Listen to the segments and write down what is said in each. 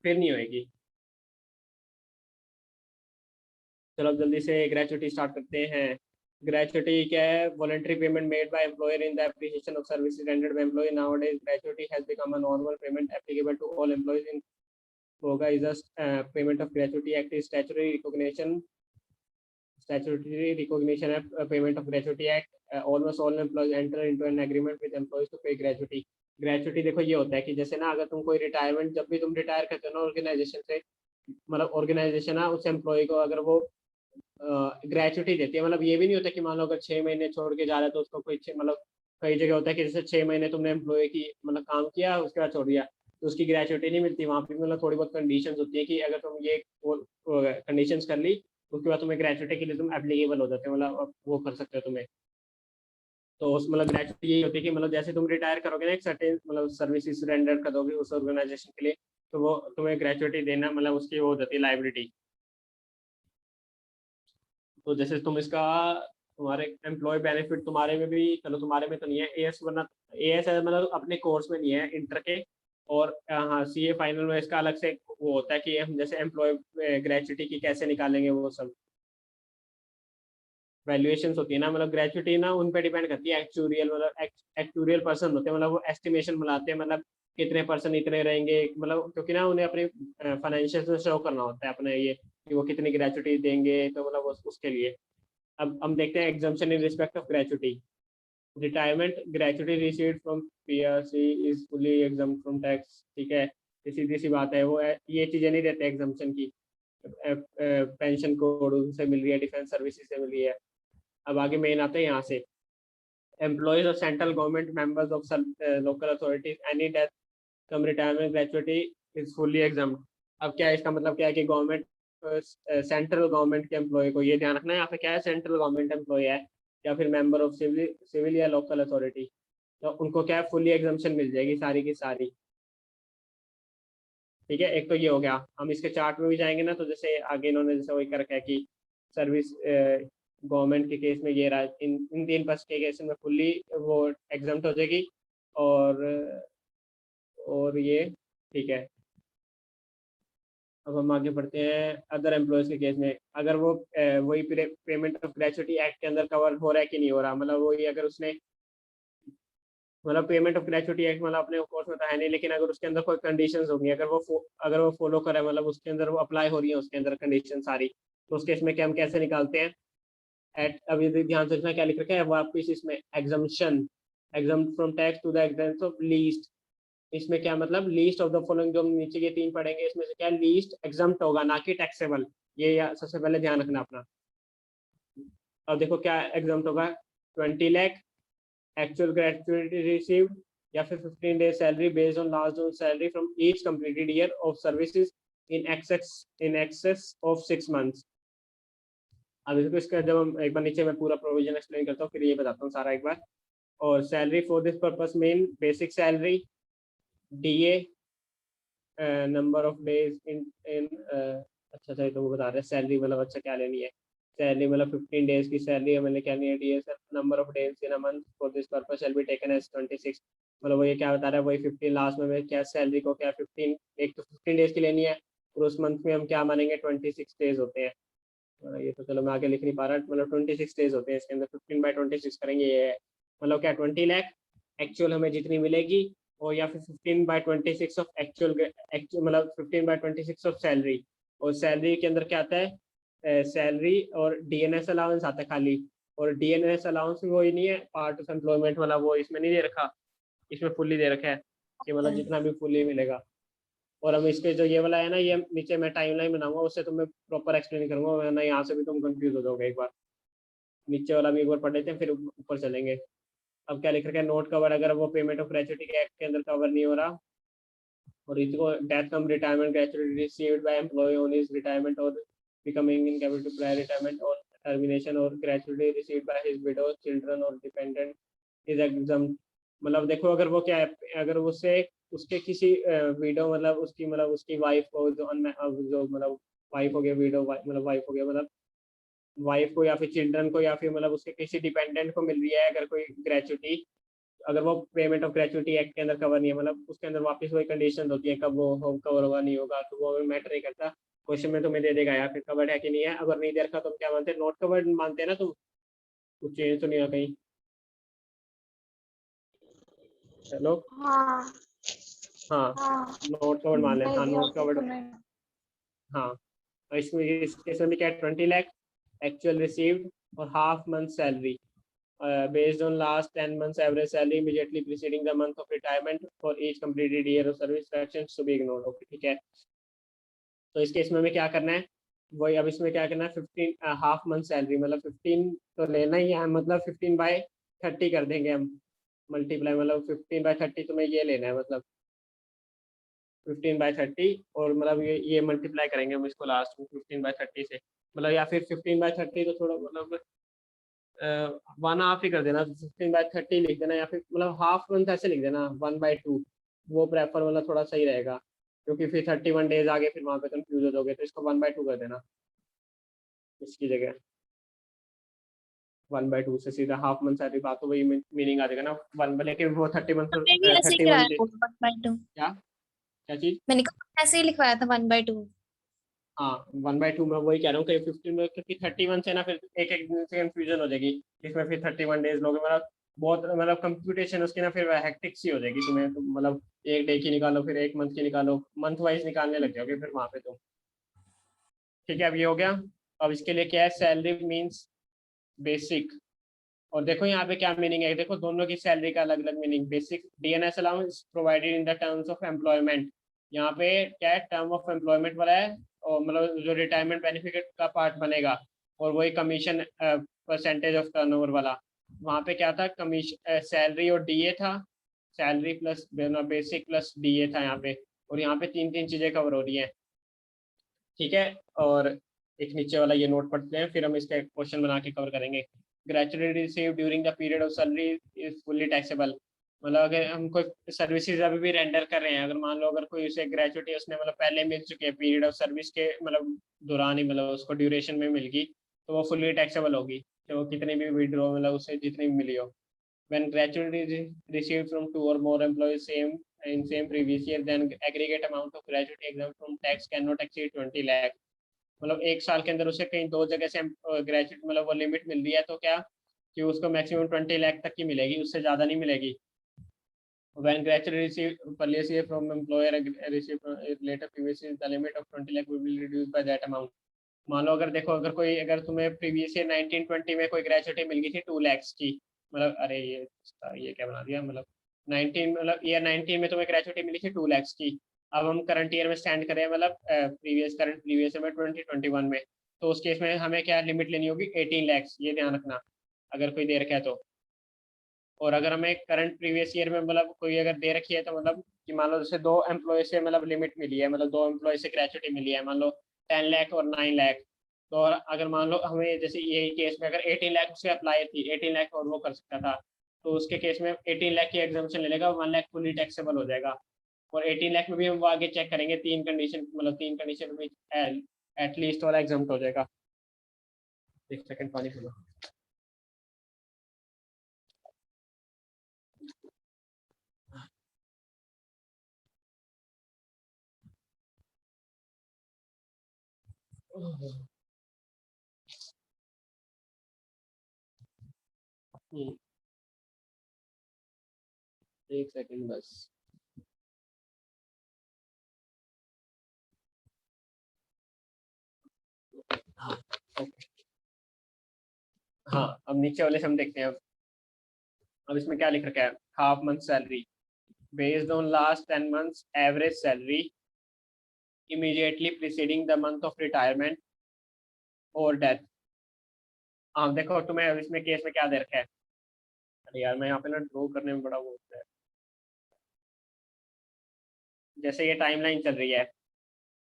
फिर नहीं होएगी। चलो अब जल्दी से ग्रेचुटी स्टार्ट करते हैं। ग्रेचुटी क्या है? Voluntary payment made by employer in the appreciation of services rendered by employee. Nowadays gratuity has become a normal payment applicable to all employees in होगा is payment of gratuity act is statutory recognition of payment of gratuity act. Almost all employees enter into an agreement with employees to pay gratuity. Gratuity देखो ये होता है कि जैसे ना अगर तुम कोई रिटायरमेंट, जब भी तुम रिटायर करते हो ना ऑर्गेनाइजेशन से, मतलब ऑर्गेनाइजेशन ना उस एम्प्लॉय को अगर वो ग्रेचुटी देती है, मतलब ये भी नहीं होता कि मान लो अगर 6 महीने छोड़ के जा रहा है तो उसको कोई मतलब कई जगह होता है कि जैसे 6 महीने तुमने एम्प्लॉय की मतलब काम किया उसके बाद छोड़ दिया तो उसकी ग्रेचुटी नहीं मिलती। वहाँ पे मतलब थोड़ी बहुत कंडीशंस होती है कि अगर तुम ये कंडीशंस कर ली उसके बाद तुम्हें ग्रेचुटी के लिए तुम एप्लीकेबल हो जाते हो, मतलब वो कर सकते हो तुम्हें। तो उस मतलब ग्रेचुटी यही होती है कि मतलब जैसे तुम रिटायर करोगे ना एक सर्टेन मतलब सर्विसेज रेंडर करोगे उस ऑर्गेनाइजेशन के लिए, तो वो तुम्हें ग्रेचुटी देना मतलब उसकी वो हो जाती है लाइबिलिटी। तो जैसे तुम इसका तुम्हारे एम्प्लॉय बेनिफिट तुम्हारे में भी, चलो तुम्हारे में तो नहीं है एएस, वरना एएस मतलब अपने कोर्स में नहीं है इंटर के। और हाँ सीए फाइनल में इसका अलग से वो होता है कि हम जैसे एम्प्लॉय ग्रेचुटी की कैसे निकालेंगे वो सब वैल्यूएशंस होती है ना, मतलब ग्रेचुटी ना उन पे डिपेंड करती है। एक्चुरियल मतलब एक्चुरियल पर्सन होते हैं, मतलब वो एस्टिमेशन बनाते हैं, मतलब कितने पर्सन इतने रहेंगे, मतलब क्योंकि ना उन्हें अपने फाइनेंशियल में शो करना होता है अपने ये कि वो कितनी ग्रेचुटी देंगे, तो मतलब उसके लिए अब हम देखते हैं exemption in respect of gratuity. Retirement gratuity received from PRC is fully exam from tax. ठीक है, सीधी सी बात है, वो ये चीजें नहीं देते एग्जाम्पशन की। पेंशन कोड उनसे मिल रही है, डिफेंस सर्विसेज से मिल रही है। अब आगे मेन आते हैं यहाँ से, employees of central government members of local authorities any death cum retirement gratuity is fully exempt. अब क्या है इसका मतलब क्या है कि गवर्नमेंट सेंट्रल गवर्नमेंट के एम्प्लॉय को, ये ध्यान रखना है यहाँ पे क्या है, सेंट्रल गवर्नमेंट एम्प्लॉय है या फिर मेंबर ऑफ सिविल या लोकल अथॉरिटी, तो उनको क्या है फुल्ली एग्जाम्पशन मिल जाएगी सारी की सारी। ठीक है, एक तो ये हो गया। हम इसके चार्ट में भी जाएंगे ना, तो जैसे आगे इन्होंने जैसे वही कर रखा है कि सर्विस गवर्नमेंट के केस में ये रहा, इन 3 पर्स के केस में फुल्ली वो एग्जाम्प्ट हो जाएगी। और ये ठीक है। अब हम आगे बढ़ते हैं अदर एम्प्लॉयज के केस में, अगर वो वही पेमेंट ऑफ ग्रेचुटी एक्ट के अंदर कवर हो रहा है कि नहीं हो रहा, मतलब वही अगर उसने मतलब पेमेंट ऑफ ग्रेचुटी एक्ट मतलब अपने कोर्स में तो है नहीं, लेकिन अगर उसके अंदर कोई कंडीशंस होंगी, अगर वो फॉलो करे, मतलब उसके अंदर वो अप्लाई हो रही है उसके अंदर कंडीशन सारी, तो उस केस में क्या हम कैसे निकालते हैं? एट अभी ध्यान से रखना क्या लिख रखा है वापिस इसमें, exemption exam from tax to the exams of least. इसमें क्या मतलब लीस्ट ऑफ द फॉलोइंग, जो हम नीचे के 3 पढ़ेंगे इसमें से क्या लीस्ट एग्जाम्प्ट होगा ना कि टैक्सेबल। ये सबसे पहले ध्यान रखना अपना। अब देखो क्या एग्जाम्प्ट होगा, 20 लाख एक्चुअल ग्रेचुटी रिसीव्ड, या फिर 15 days salary based on last जोन salary from each completed year of services in excess of 6 months। अब इसका जब हम एक बार नीचे मैं पूरा प्रोविजन एक्सप्लेन करता हूँ फिर ये बताता हूँ सारा एक बार। और salary for this purpose main basic salary, DA, number of days इन अच्छा अच्छा, तो वो बता रहे हैं सैलरी मतलब अच्छा क्या लेनी है। सैलरी मतलब 15 days की सैलरी हमें लेनी है, DA number of days in a month for this purpose shall be taken as 26। मतलब वो ये क्या बता रहा है, वही 15 लास्ट में क्या सैलरी को क्या 15, एक तो 15 days की लेनी है और उस मंथ में हम क्या मानेंगे 26 days होते हैं। ये तो चलो मैं आगे लिख नहीं पा रहा, मतलब 26 days होते हैं इसके अंदर, 15/26 करेंगे ये है। मतलब क्या 20 लाख एक्चुअल हमें जितनी मिलेगी, और या फिर 15/26 ऑफ एक्चुअल मतलब 15/26 ऑफ सैलरी। और सैलरी के अंदर क्या आता है, सैलरी और डीएनएस अलाउंस आता है खाली। और डीएनएस अलाउंस भी वही नहीं है पार्ट ऑफ एम्प्लॉयमेंट वाला, वो इसमें नहीं दे रखा, इसमें फुल्ली दे रखा है कि मतलब जितना भी फुल्ली मिलेगा। और हम इसके जो ये वाला है ना, ये नीचे मैं टाइमलाइन बनाऊंगा उससे तुम्हें प्रॉपर एक्सप्लेन करूंगा, वरना यहाँ से भी तुम कंफ्यूज हो जाओगे। एक बार नीचे वाला भी एक बार पढ़ लेते हैं फिर ऊपर चलेंगे। अब क्या लिख रखा है, नोट कवर, अगर वो पेमेंट ऑफ ग्रेचुटी के एक्ट के अंदर कवर नहीं हो रहा, और इसको death cum retirement gratuity received by employee on his retirement और becoming incapable to prior retirement और टर्मिनेशन, और gratuity received by his widow children और डिपेंडेंट इज एग्जाम्प्ट। मतलब देखो अगर वो क्या है, अगर उससे उसके किसी विडो मतलब उसकी वाइफ को जो मतलब वाइफ हो गया विडो मतलब वाइफ हो गया मतलब वाइफ को या फिर चिल्ड्रन को या फिर मतलब उसके किसी डिपेंडेंट को मिल रही है अगर कोई ग्रेचुटी, अगर वो पेमेंट ऑफ ग्रेचुइटी एक्ट के अंदर कवर नहीं है, मतलब उसके अंदर वापस वही कंडीशन होती है, कब वो कवर होगा नहीं होगा, तो वो मैटर नहीं करता। क्वेश्चन में तुम्हें दे देगा यार फिर कवर्ड है कि नहीं है। अगर नहीं दे रखा तुम क्या मानते हैं, नॉट कवर्ड मानते हैं ना तुम, कुछ चेंज तो नहीं हुआ कहीं। चलो हाँ हाँ, हाँ नॉट कवर्ड मान लेते, हाँ नहीं नॉट तो कवर्ड। नहीं। हाँ, और इसमें इस केस में क्या है, 20 लाख एक्चुअल रिसीव्ड और half month salary based on last 10 months average salary immediately preceding the month of retirement for each completed year of service, fractions to be ignored। Okay ठीक है, तो इस केस में हमें क्या करना है, वही अब इसमें क्या करना है, 15 हाफ मंथ सैलरी, मतलब 15 तो लेना ही है, मतलब 15/30 कर देंगे हम मल्टीप्लाई, मतलब 15/30 तुम्हें ये लेना है, मतलब 15/30, और मतलब ये मल्टीप्लाई करेंगे हम इसको लास्ट में 15/30 से, मतलब या फिर 15/30 तो थोड़ा मतलब 1/2 ही कर देना, 15/30 लिख देना, या फिर मतलब हाफ मंथ ऐसे लिख देना 1/2, वो प्रेफर मतलब थोड़ा सही रहेगा, क्योंकि फिर 31 डेज आगे फिर वहाँ पे कंफ्यूज हो जाओगे, तो इसको 1/2 कर देना इसकी जगह। 1/2 से सीधा हाफ मंथ सैलरी, बात तो वही मीनिंग आ जाएगा ना, वन लेकिन वो 30 मंथ, मैंने भी ऐसे ही 31 कराया डे। था 1/2। क्या क्या चीज? मैंने कहा ऐसे ही लिखवाया था 1/2। हाँ 1/2 में वही कह रहा हूँ कि 15 में, क्योंकि 31 से ना फिर एक एक दिन से कंफ्यूजन हो जाएगी, इसमें फिर 31 डेज लोगे, मतलब बहुत मतलब कंप्यूटेशन उसकी ना फिर हेक्टिक सी हो जाएगी तुम्हें, तो मतलब एक डे की निकालो, फिर एक मंथ की निकालो, मंथ वाइज निकालने लग जाओगे फिर वहां पे तुम। ठीक है, अब ये हो गया। अब इसके लिए क्या है, सैलरी मीन्स बेसिक, और देखो यहाँ पे क्या मीनिंग है, देखो दोनों की सैलरी का अलग अलग meaning. Basic DNS allowance provided in the terms of employment, यहाँ पे क्या है, टर्म ऑफ एम्प्लॉयमेंट वाला है, और मतलब जो रिटायरमेंट बेनिफिट का पार्ट बनेगा, और वही कमीशन परसेंटेज ऑफ टर्नओवर वाला, वहाँ पे क्या था, कमीशन सैलरी और डीए था, salary plus basic plus DA था यहाँ पे, और यहाँ पे तीन तीन चीजें कवर हो रही है। ठीक है, और एक नीचे वाला ये नोट पढ़ते हैं, फिर हम इसका क्वेश्चन बना के कवर करेंगे। Gratuity receive during the period of salary is fully taxable, मतलब अगर हम कोई सर्विसेज अभी भी रेंडर कर रहे हैं, अगर मान लो अगर कोई उसे ग्रेचुइटी उसने मतलब पहले मिल चुकी है पीरियड ऑफ सर्विस के मतलब दौरान ही, मतलब उसको ड्यूरेशन में मिल गई, तो वो फुल्ली टैक्सेबल होगी, तो वो कितनी भी विड्रॉ मतलब उसे जितनी भी मिली हो। When gratuity is received from two or more employees same previous year, then aggregate amount of gratuity exempt from tax cannot exceed 20 lakh, मतलब एक साल के अंदर उसे कहीं दो जगह से ग्रेजुएट मतलब वो लिमिट मिल रही है, तो क्या कि उसको मैक्सिमम 20 लाख तक की मिलेगी, उससे ज़्यादा नहीं मिलेगी। When gratuity received previous year from employer received later previous year, the limit of 20 lakh will be reduced by that amount। मान लो अगर देखो, अगर तुम्हें प्रीवियस ईयर 1920 में कोई ग्रेजुएटी मिल गई थी 2 लाख की, मतलब अरे ये क्या बना दिया, मतलब 19 मतलब ईयर 19 में तुम्हें ग्रेजुएटी मिली थी 2 लाख की, अब हम करंट ईयर में स्टैंड करें, मतलब प्रीवियस में 2021 में, तो उस केस में हमें क्या लिमिट लेनी होगी, 18 लाख, ये ध्यान रखना अगर कोई दे रखा है तो। और अगर हमें करंट प्रीवियस ईयर में मतलब कोई अगर दे रखी है, तो मतलब कि मान लो जैसे 2 एम्प्लॉय से मतलब लिमिट मिली है, मतलब 2 एम्प्लॉय से ग्रेचुटी मिली है, मान लो 10 लाख और 9 लाख, तो अगर मान लो हमें जैसे यही केस में अगर 18 लाख उससे अप्लाई थी, 18 लाख और वो कर सकता था, तो उसके केस में 18 लाख की एग्जाम्पशन ले लेगा, 1 लाख फुली टैक्सेबल हो जाएगा। और 18 लाख में भी हम वो आगे चेक करेंगे, तीन कंडीशन में एटलीस्ट वाला एग्जाम्प्ट हो जाएगा। एक सेकंड पानी पी लो। एक सेकंड बस। हाँ ओके, हाँ अब नीचे वाले से हम देखते हैं। अब इसमें क्या लिख रखा है, half month salary based on last 10 months average salary immediately preceding the month of retirement और डेथ। हाँ देखो तुम्हें अब इसमें केस में क्या दे रखा है, अरे यार मैं यहाँ पे ना ड्रॉ करने में बड़ा वो होता है, जैसे ये टाइमलाइन चल रही है,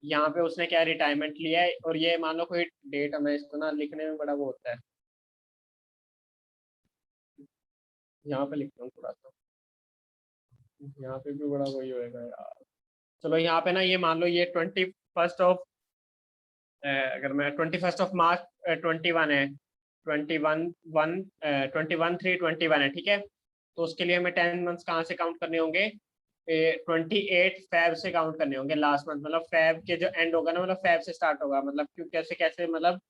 यहाँ पे उसने क्या रिटायरमेंट लिया है, और ये मान लो कोई डेट, हमें इसको ना लिखने में बड़ा वो होता है, यहाँ पे लिखता हूँ थोड़ा सा, यहाँ पे भी बड़ा वही होएगा यार। चलो यहाँ पे ना ये मान लो ये 21 ऑफ अगर मैं 21 मार्च 21 है, 21/1 21/3/21 है, ठीक है। तो उसके लिए हमें 10 मंथ्स कहाँ से काउंट करने होंगे, 28 फेब से काउंट करने होंगे लास्ट मंथ, मतलब फेब के जो एंड होगा ना, मतलब फेब से स्टार्ट होगा, मतलब क्यों कैसे कैसे, मतलब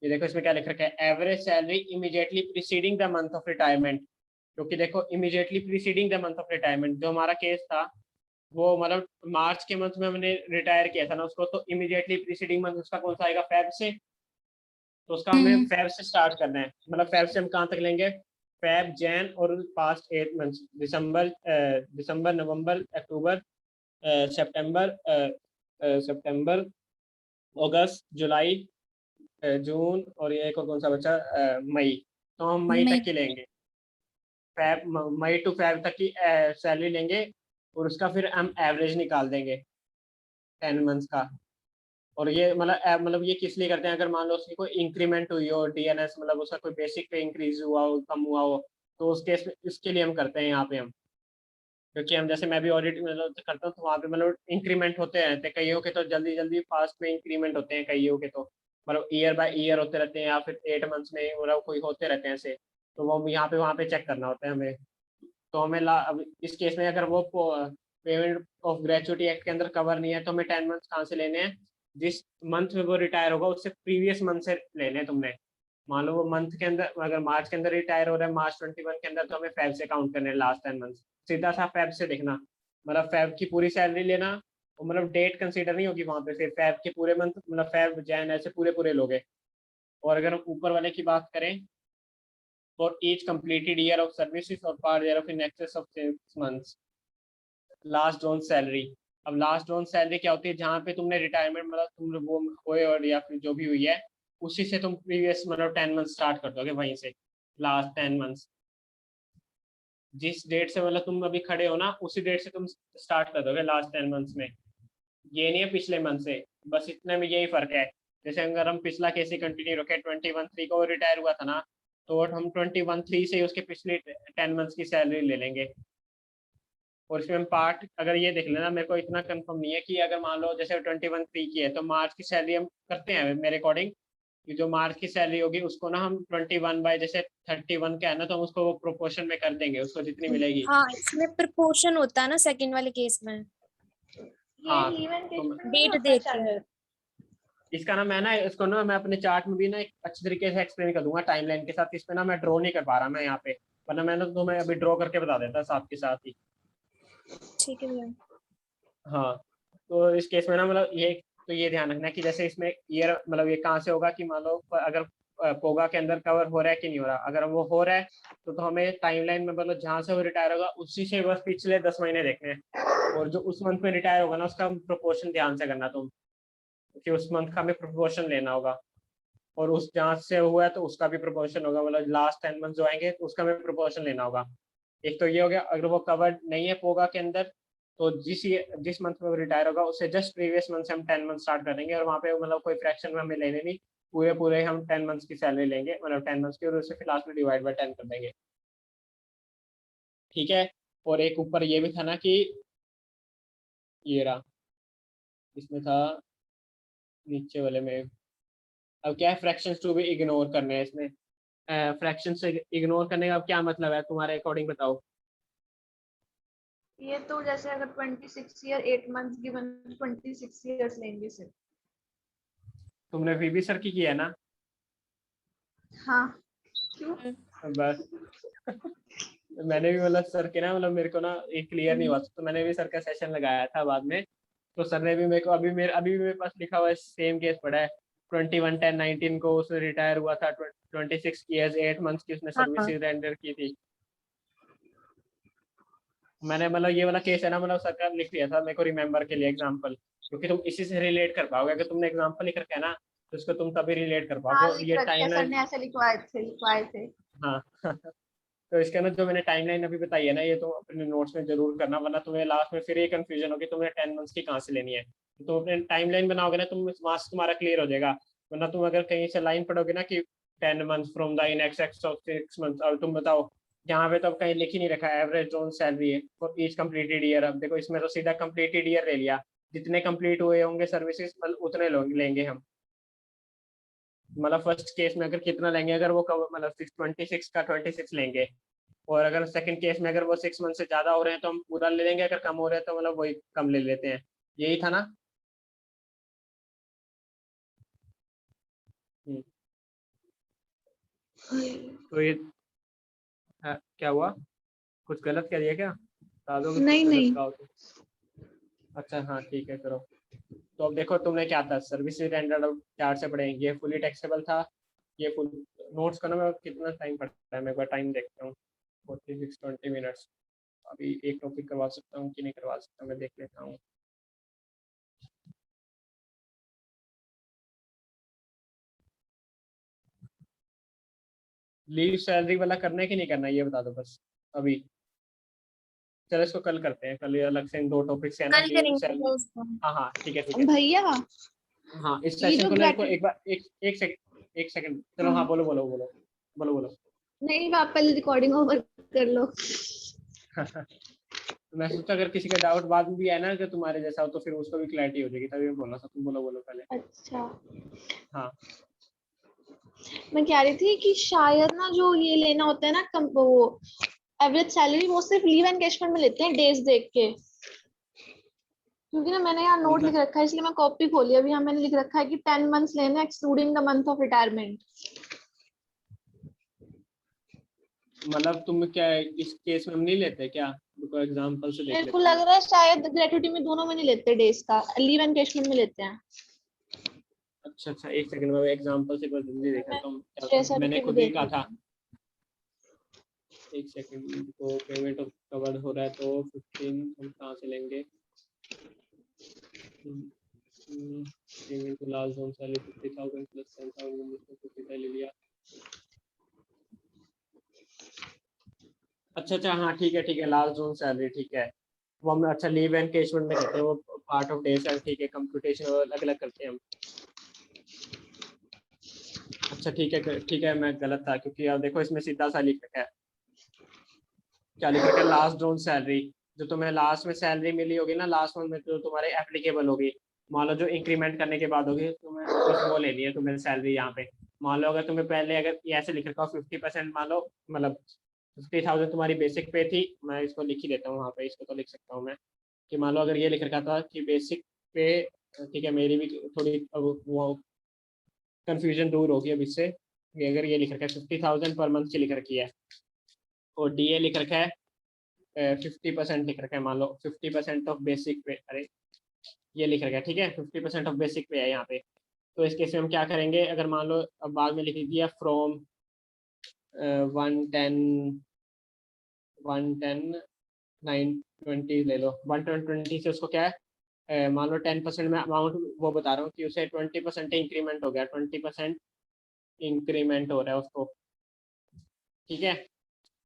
ये देखो इसमें क्या लिख रखा है, average salary immediately preceding the month of retirement. क्योंकि देखो immediately preceding the month of retirement जो हमारा केस था, वो मतलब मार्च के मंथ में हमने रिटायर किया था ना उसको, तो इमीडिएटली प्रीसीडिंग मंथ उसका कौन सा आएगा, फेब से। तो उसका हमें फेब से स्टार्ट करना है, मतलब फेब से हम कहाँ तक लेंगे, फेब जैन और पास्ट 8 मंथ्स, दिसंबर नवंबर अक्टूबर सितंबर अगस्त जुलाई जून, और ये एक और कौन सा बचा, मई। तो हम मई मई तक की लेंगे, फेब मई टू फेब तक की सैलरी लेंगे, और उसका फिर हम एवरेज निकाल देंगे 10 मंथ्स का। और ये मतलब ये किस लिए करते हैं, अगर मान लो उसकी कोई इंक्रीमेंट हुई हो, डीएनएस मतलब उसका कोई बेसिक पे इंक्रीज हुआ हो, कम हुआ हो, तो उस केस में इसके लिए हम करते हैं यहाँ पे हम। क्योंकि हम जैसे मैं भी ऑडिट मतलब करता हूँ, तो वहाँ पे मतलब इंक्रीमेंट होते रहते हैं, कईयों के तो जल्दी जल्दी फास्ट में इंक्रीमेंट होते हैं, कईयों के तो मतलब ईयर बाय ईयर होते रहते हैं, या फिर 8 मंथ्स में मतलब कोई होते रहते हैं ऐसे। तो वो यहाँ पे वहाँ पे चेक करना होता है हमें। तो हमें अब इस केस में अगर वो पेमेंट ऑफ ग्रेचुइटी एक्ट के अंदर कवर नहीं है, तो हमें 10 मंथ्स कहाँ से लेने हैं, जिस मंथ में वो रिटायर होगा उससे प्रीवियस मंथ से लेने हैं तुमने। मान लो वो मंथ के अंदर अगर मार्च के अंदर रिटायर हो रहा है, मार्च 21 के अंदर, तो हमें फेब से काउंट करने हैं लास्ट 10 मंथ। सीधा सा फेब से देखना, मतलब फेब की पूरी सैलरी लेना, और मतलब डेट कंसीडर नहीं होगी वहां पे, फिर फेब के पूरे मंथ मतलब फेब जैन ऐसे पूरे पूरे लोगे। और अगर हम ऊपर वाले की बात करें, for each completed year of services और per year of in excess of 6 months last drawn salary. अब लास्ट ड्रॉन सैलरी क्या होती है, जहाँ पे तुमने रिटायरमेंट मतलब तुम वो हुए और या फिर जो भी हुई है, उसी से तुम प्रीवियस मतलब 10 मंथ स्टार्ट कर दोगे वहीं से, लास्ट 10 मंथ्स। जिस डेट से मतलब तुम अभी खड़े हो ना, उसी डेट से तुम स्टार्ट कर दोगे लास्ट 10 मंथ्स में। ये नहीं है पिछले मंथ से, बस इतने में यही फर्क है। जैसे अगर हम पिछला केस ही कंटिन्यू रखें, 21/3 को रिटायर हुआ था ना, तो हम 21/3 से ही उसके पिछले 10 मंथ्स की सैलरी ले लेंगे। और इसमें हम पार्ट अगर ये देख लेना, मेरे को इतना कंफर्म नहीं है कि अगर मान लो जैसे 21/3 की है, तो मार्च की सैलरी हम करते हैं मेरे अकॉर्डिंग, कि जो मार्च की सैलरी होगी उसको ना हम 21 बाय जैसे 31 का है ना, तो हम उसको वो प्रोपोर्शन में कर देंगे, उसको जितनी मिलेगी। हाँ, इसमें प्रपोर्शन होता है ना सेकंड वाले केस में, ये हाँ इवन केस तो में नहीं डेट होता देख के। शायद। इसका ना मैं ना इसको ना मैं अपने चार्ट में भी ना एक अच्छी तरीके से एक्सप्लेन कर दूंगा टाइमलाइन के साथ। इस पे ना मैं ड्रॉ नहीं कर पा रहा मैं यहाँ पे, वरना मैंने तो मैं अभी ड्रॉ करके बता देता साथ के साथ ही। ठीक है भैया। हाँ, तो इस केस में ना मतलब ये, तो ये ध्यान रखना कि जैसे इसमें ईयर मतलब ये कहाँ से होगा, कि मान लो अगर पोगा के अंदर कवर हो रहा है कि नहीं हो रहा, अगर वो हो रहा है तो हमें टाइमलाइन में मतलब जहाँ से वो रिटायर होगा उसी से बस पिछले 10 महीने देखने हैं। और जो उस मंथ में रिटायर होगा ना, उसका प्रोपोर्शन ध्यान से करना तुम, कि उस मंथ का हमें प्रोपोर्शन लेना होगा। और उस जहाँ से हुआ है तो उसका भी प्रोपोर्शन होगा, मतलब लास्ट 10 मंथ जो आएंगे तो उसका हमें प्रोपोर्शन लेना होगा। एक तो ये हो गया, अगर वो कवर्ड नहीं है पोगा के अंदर, तो जिस मंथ में वो रिटायर होगा उससे जस्ट प्रीवियस मंथ से हम 10 मंथ स्टार्ट कर देंगे, और वहाँ पे मतलब कोई फ्रैक्शन में हमें लेने नहीं, पूरे पूरे हम 10 मंथ्स की सैलरी लेंगे, मतलब 10 मंथ्स की, और उससे फिर लास्ट में डिवाइड बाय 10 कर देंगे। ठीक है। और एक ऊपर ये भी था ना कि ये रहा, इसमें था नीचे वाले में, अब क्या है, फ्रैक्शंस टू भी इग्नोर करने हैं इसमें। फ्रैक्शन से इग्नोर करने का अब क्या मतलब है तुम्हारे अकॉर्डिंग, बताओ। ये तो जैसे अगर 26 ईयर 8 मंथ गिवन 26 ईयर्स लेंगे सिर्फ। तुमने वीबी सर की है ना। हाँ, क्यों? बस मैंने भी मतलब सर के ना मतलब मेरे को ना ये क्लियर नहीं हुआ था, तो मैंने भी सर का सेशन लगाया था बाद में। तो सर ने भी मेरे को अभी भी मेरे पास लिखा हुआ है, सेम केस पड़ा है। 21/10/19 को उसने रिटायर हुआ था, 26 ईयर्स 8 मंथ्स की उसने हाँ सर्विस रेंडर की थी। मैंने मतलब ये वाला केस है ना, मतलब सरकार लिख लिया था मेरे को रिमेम्बर के लिए एग्जांपल, क्योंकि तुम इसी से रिलेट कर पाओगे, अगर तुमने एग्जांपल लिख रखा है ना, तो उसको तुम तभी रिलेट कर पाओगे। हाँ, और लिख ये रखे हैं, सर टाइमलाइन, ने ऐसे लिखवाए थे। हाँ तो इसके अंदर जो मैंने टाइमलाइन अभी बताई है ना, ये तुम अपने नोट्स में जरूर करना, वरना तुम्हें लास्ट में फिर ये कंफ्यूजन होगी तुमने 10 मंथ्स की कहाँ से लेनी है। तो तुम अपने टाइमलाइन बनाओगे ना, तुम वहां से तुम्हारा क्लियर हो जाएगा। वरना तुम अगर कहीं से लाइन पढ़ोगे ना कि 10 months from the in x of 6 months, और तुम बताओ यहाँ पे तो अब कहीं लिख ही नहीं रखा एवरेज जोन सैलरी है फॉर ईच कंप्लीटेड ईयर। अब देखो इसमें तो सीधा कंप्लीटेड ईयर ले लिया, जितने कंप्लीट हुए होंगे सर्विसेज उतने लोग लेंगे हम। मतलब फर्स्ट केस में अगर कितना लेंगे, अगर वो मतलब 26 का 26 लेंगे, और अगर सेकंड केस में अगर वो 6 मंथ से ज्यादा हो रहे हैं तो हम पूरा ले लेंगे, अगर कम हो रहे हैं तो मतलब वही कम ले लेते हैं। यही था ना? तो ये क्या हुआ? कुछ गलत कह दिया क्या? बता दो कुछ नहीं गलत नहीं। कहा हो तो। अच्छा हाँ ठीक है करो। तो अब देखो तुमने क्या था, सर्विस स्टैंडर्ड ऑफ चार्ट से पढ़े, ये फुली टैक्सेबल था, ये फुल नोट्स करना में कितना टाइम पड़ता है, मैं एक बार टाइम देखता हूँ। 46-20 मिनट्स। अभी एक टॉपिक करवा सकता हूँ कि नहीं करवा सकता, मैं देख लेता हूँ। लीव सैलरी वाला करना है कि नहीं करना है, ये बता दो बस अभी। चलो इसको कल करते हैं, कल ये अलग से इन 2 टॉपिक से है ना, कल लीव करेंगे सैलरी। तो उसको। हाँ हाँ ठीक है ठीक है। भैया हाँ इस ये सेशन जो को ना इसको ग्रेटुइटी, एक बार एक सेकंड चलो, हाँ बोलो बोलो बोलो बोलो बोलो। नहीं आप पहले रिकॉर्डिंग ओवर कर लो। तो मैं सोचा अगर किसी का डाउट बाद में भी है ना कि तुम्हारे जैसा हो तो फिर उसको भी क्लैरिटी हो जाएगी, तभी मैं बोल रहा था, तुम बोलो बोलो पहले। अच्छा, हाँ मैं कह रही थी कि शायद ना जो ये लेना होता है ना वो एवरेज सैलरी, वो सिर्फ लीव एनकेशमेंट में लेते हैं डेज देख के। क्योंकि ना मैंने यहाँ नोट लिख मतलब रखा है, इसलिए मैं कॉपी खोली। अभी यहाँ मैंने लिख रखा है कि 10 मंथ्स लेने excluding the month of retirement. मतलब तुम क्या इस केस में हम नहीं लेते क्या? रुको एग्जांपल से देख मेरे को लेते लग हैं। रहा है शायद ग्रेट्युटी में दोनों में नहीं लेते डेज का, लीव एनकेशमेंट में लेते हैं। अच्छा अच्छा एक सेकंड में एग्जांपल से बस जल्दी देखा मैं तो क्या होता है, मैंने 6 भी खुद ही देख कहा लेती था। हूँ। एक सेकंड को पेमेंट कवर्ड हो रहा है तो 15 हम कहाँ से लेंगे? पेमेंट टू लास्ट जोन सैलरी 50,000 प्लस 10,000 जिसमें 55 ले लिया। अच्छा अच्छा हाँ ठीक है लास्ट जोन सैलरी ठीक है। वो हम अच्छा लीव एनकेशमेंट में करते हैं, वो पार्ट ऑफ डे सैलरी ठीक है, कंप्यूटेशन अलग अलग करते हैं हम। अच्छा ठीक है मैं गलत था, क्योंकि अब देखो इसमें सीधा सा लिख रखा है, क्या लिख रखा है, लास्ट जोन सैलरी। जो तुम्हें लास्ट में सैलरी मिली होगी ना लास्ट मंथ में, जो तुम्हारे एप्लीकेबल होगी, मान लो जो इंक्रीमेंट करने के बाद होगी, तुम्हें बस वो लेनी है तुम्हें सैलरी यहाँ पे। मान लो अगर तुम्हें पहले अगर ये ऐसे लिख रखा हो 50%, मान लो मतलब 50,000 तुम्हारी बेसिक पे थी, मैं इसको लिख ही देता हूँ वहाँ पे, इसको तो लिख सकता हूँ मैं कि मान लो अगर ये लिख रखा था कि बेसिक पे, ठीक है मेरी भी थोड़ी अब वो कंफ्यूजन दूर होगी अब इससे, कि अगर ये लिख रखा है 50,000 पर मंथ की लिख रखी है, और डीए लिख रखा है 50% लिख रखा है, मान लो 50% ऑफ बेसिक पे, अरे ये लिख रखा है ठीक है 50% ऑफ बेसिक पे है यहाँ पे। तो इस केस में हम क्या करेंगे, अगर मान लो अब बाद में लिख दिया फ्रॉम 110 920 ले लो, 120 से उसको क्या है मान लो 10% में अमाउंट वो बता रहा हूँ कि उसे 20% इंक्रीमेंट हो गया, 20% इंक्रीमेंट हो रहा है उसको, ठीक है।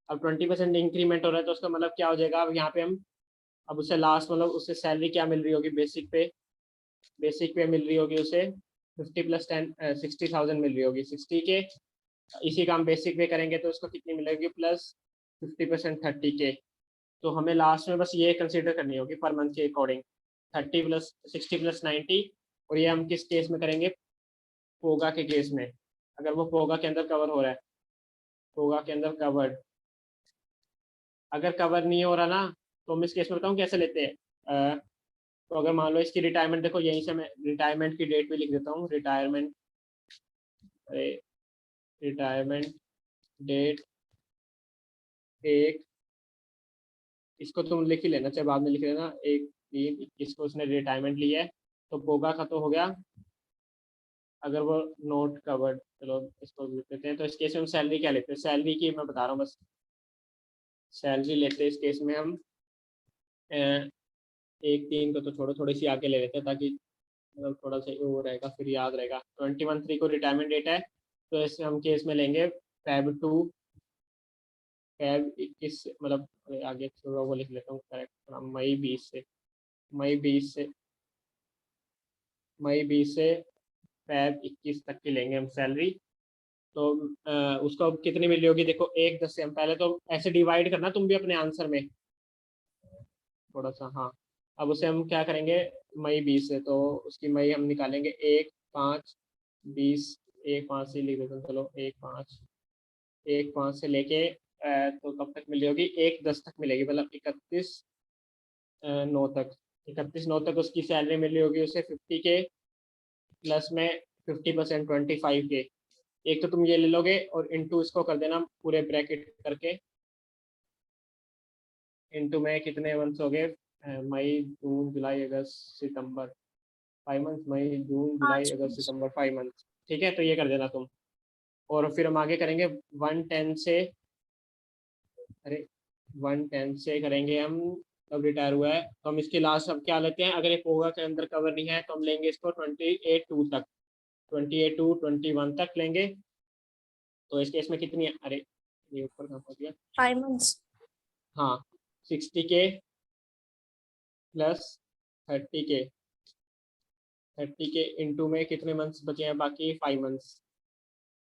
अब 20% इंक्रीमेंट हो रहा है तो उसका मतलब क्या हो जाएगा, अब यहाँ पे हम अब उसे लास्ट मतलब उससे सैलरी क्या मिल रही होगी, बेसिक पे मिल रही होगी उसे 50 प्लस 10 60,000 मिल रही होगी, 60 के, इसी का हम बेसिक पे करेंगे तो उसको कितनी मिलेगी प्लस 50% 30 के। तो हमें लास्ट में बस ये कंसीडर करनी होगी पर मंथ के अकॉर्डिंग, 30 प्लस 60 प्लस 90। और ये हम किस केस में करेंगे, पोगा के केस में, अगर वो पोगा के अंदर कवर हो रहा है, पोगा के अंदर कवर्ड। अगर कवर नहीं हो रहा ना तो हम इस केस में बताऊँ कैसे लेते हैं। तो अगर मान लो इसकी रिटायरमेंट देखो, यहीं से मैं रिटायरमेंट की डेट भी लिख देता हूँ, रिटायरमेंट रिटायरमेंट डेट एक, इसको तुम लिख ही लेना, चाहे बाद में लिख लेना, 1/3/21 को उसने रिटायरमेंट लिया है, तो पोगा का तो हो गया। अगर वो नोट कवर्ड, चलो इसको लिख लेते हैं, तो इस केस में हम सैलरी क्या लेते हैं, सैलरी की मैं बता रहा हूँ बस, सैलरी लेते हैं इस केस में हम 1/3 को तो छोड़ो, थोड़ी सी आगे ले लेते हैं ताकि मतलब थोड़ा सा वो रहेगा फिर याद रहेगा। 21/3 को रिटायरमेंट डेट है, तो इस हम केस में लेंगे Feb 21 मतलब आगे थोड़ा वो लिख लेता हूँ करेक्ट, मई 20 से Feb 21 तक की लेंगे हम सैलरी। तो उसको अब कितनी मिली होगी देखो, 1/10 से हम पहले तो ऐसे डिवाइड करना तुम भी अपने आंसर में थोड़ा सा, हाँ। अब उसे हम क्या करेंगे, मई 20 से, तो उसकी मई हम निकालेंगे 1/5/20, 1/5 से लिख देते हैं, चलो 1/5 से लेके तो कब तक मिली होगी, 1/10 तक मिलेगी, मतलब 31/9 तक। 31/9 तक उसकी सैलरी मिली होगी उसे 50K प्लस में 50% 25K। एक तो तुम ये ले लोगे और इंटू इसको कर देना पूरे ब्रैकेट करके, इंटू में कितने मंथ्स हो गए, मई जून जुलाई अगस्त सितंबर, 5 मंथ्स, मई जून जुलाई 5 अगस्त मंथ। सितंबर, 5 मंथ्स। ठीक है, तो ये कर देना तुम। और फिर हम आगे करेंगे 110 से, अरे 110 से करेंगे हम, अब रिटायर हुआ है तो हम इसके लास्ट अब क्या लेते हैं, अगर ये पोगा के अंदर कवर नहीं है तो हम लेंगे इसको 28/2 तक, 28/2/21 तक लेंगे। तो इस केस में कितनी है, अरे ये ऊपर कहाँ पहुंच गया, 5 मंथ्स। हाँ 60K plus 30K, 30K into में कितने मंथ्स बचे हैं बाकी, 5 मंथ्स,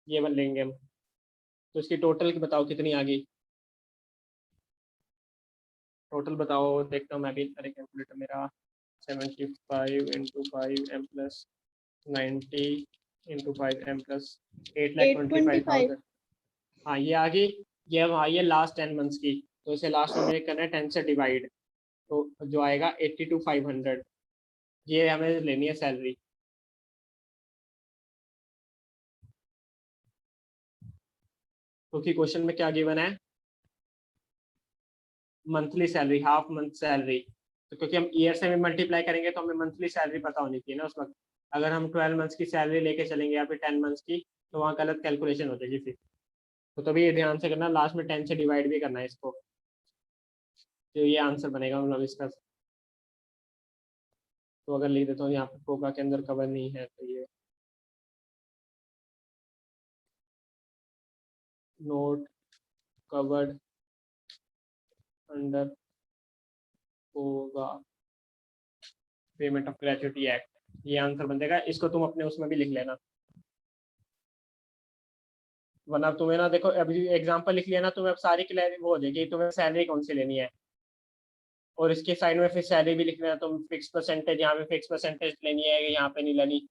ये बन लेंगे हम। तो इसकी टोटल बताओ कितनी आ गई, टोटल बताओ, देखता हूँ मैं भी, अरे कैलकुलेटर मेरा, 75 into 5 m plus 90 into 5 m plus 8,25,000। हाँ ये आ गई, ये अब आई है लास्ट 10 मंथ्स की, तो इसे लास्ट में हमें करना है 10 से डिवाइड, तो जो आएगा 82,500, ये हमें लेनी है सैलरी। क्योंकि क्वेश्चन में क्या गिवन है, monthly salary, half month salary, तो क्योंकि हम ईयर से भी मल्टीप्लाई करेंगे तो हमें मंथली सैलरी पता होनी चाहिए ना उस वक्त। अगर हम 12 मंथ्स की सैलरी लेके चलेंगे या फिर 10 मंथ्स की, तो वहाँ गलत कैलकुलेशन हो जाएगी फिर। तो तभी ये ध्यान से करना, लास्ट में 10 से डिवाइड भी करना है इसको, तो ये आंसर बनेगा मतलब इसका। तो अगर लिख देता हूँ यहाँ पे पोका के अंदर कवर नहीं है, तो ये नोट कवर्ड अंडर पोगा पेमेंट ऑफ ग्रेचुइटी एक्ट, ये आंसर बन जाएगा। इसको तुम अपने उसमें भी लिख लेना, वरना तुम्हें ना, देखो अभी एग्जांपल लिख लिया ना, तुम्हें अब सारी क्लियर वो हो जाएगी तुम्हें सैलरी कौन सी लेनी है, और इसके साइड में फिर सैलरी भी लिख लेना, तुम फिक्स परसेंटेज, यहाँ पे फिक्स परसेंटेज लेनी है, यहाँ पे नहीं लेनी।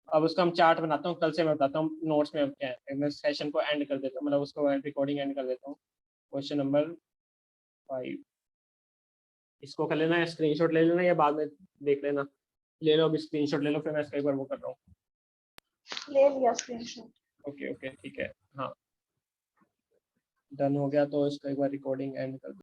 अब उसका हम चार्ट बनाता हूँ, कल से मैं बताता हूँ नोट्स में क्या है। मैं सेशन को एंड कर देता हूँ, मतलब उसको रिकॉर्डिंग एंड कर देता हूँ। क्वेश्चन नंबर 5 इसको कर लेना, स्क्रीनशॉट ले लेना या बाद में देख लेना, ले लो अभी स्क्रीनशॉट ले लो, फिर मैं इसका एक बार वो कर रहा हूँ। ले लिया स्क्रीनशॉट। ओके ओके ठीक है, हाँ डन हो गया, तो इसका एक बार रिकॉर्डिंग एंड कर दो।